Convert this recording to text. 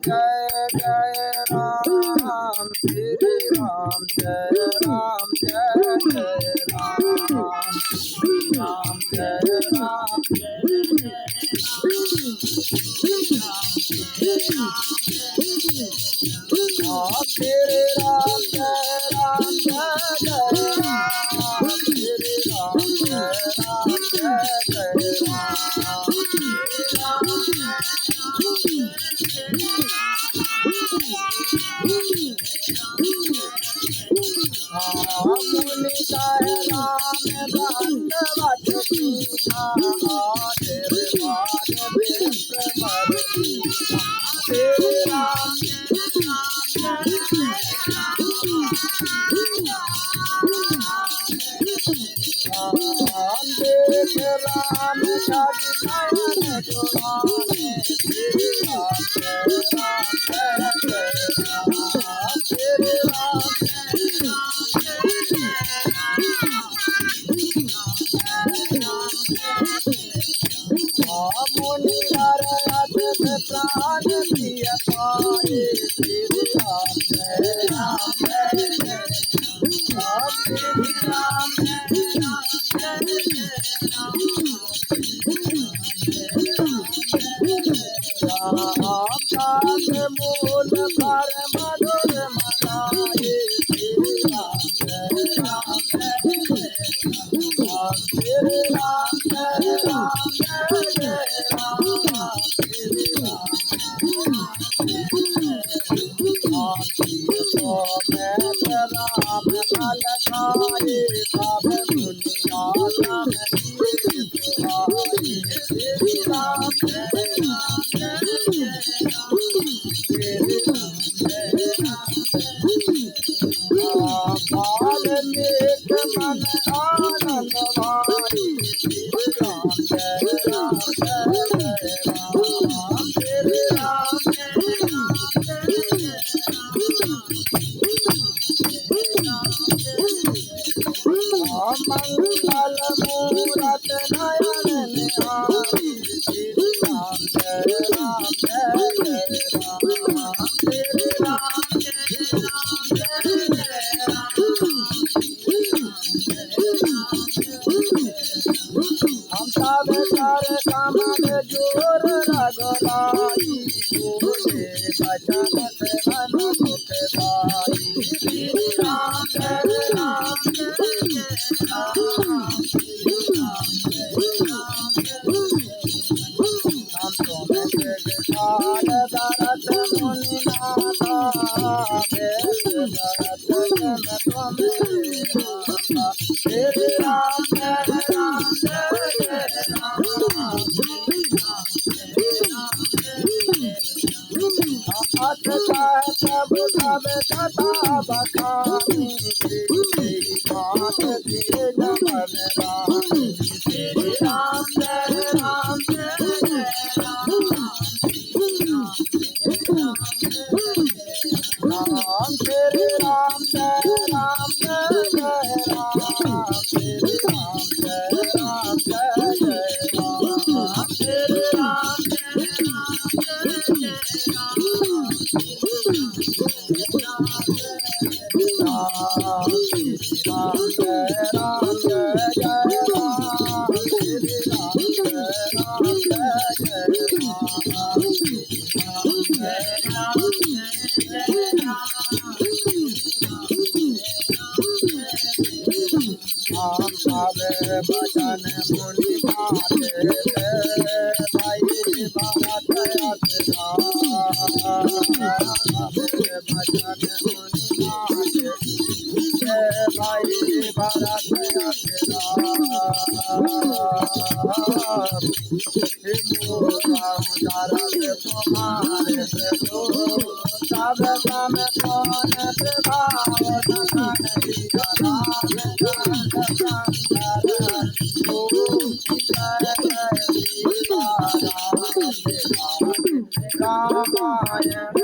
जय जय राम श्री राम जय राम जय जय राम श्री राम जय राम जय राम श्री राम जय राम जय जय राम श्री राम जय राम जय जय राम मुनि काय राम दंडवत कीना तेरे बाद विश्व मरदीना तेरे राम देख राम शादी नयन जुड़ाने तेरे राम जय राम जय जय राम तेरे राम मुनि प्राण प्रिय पाए श्री राम जय राम जय जय राम श्री राम राम कांत मूल पर मधुर मनाए श्री राम जय राम जय जय राम श्री राम जय राम जय जय राम श्री राम राम कल खाए तब मुनिया राम सुहाए श्री राम जय राम जय राम श्री राम जय राम वाल्मीकि मन आनंद वारी श्री राम जय राम जय जय राम श्री राम मंगल मूरत नयन निहारी श्री राम जय राम जय जय राम श्री राम जय राम जय जय हम सब कर कमल जोर रघुराई बोले बचन से मन सुख दाई श्री राम जय राम जय राम श्री राम जय राम हम तुम्हें विशाल दरत मुनि नाथा वेद भरत जन तुम्हें माता श्री राम जय राम जय जय राम श्री राम जय राम अथ सब सब कथा बखानी श्री बात दिए जमन रानी श्री राम जय राम जय जय राम श्री राम जय राम जय जय राम श्री राम जय राम जय जय राम श्री राम जय राम जय जय राम श्री राम जय राम जय जय राम श्री राम जय राम जय जय राम जय राम जय राम हम सब बचन मुनि बाटे भाई भारत बचन मुनि बाटे भाई भारत तुम्हारे सब काम कौन प्रभाव रामायण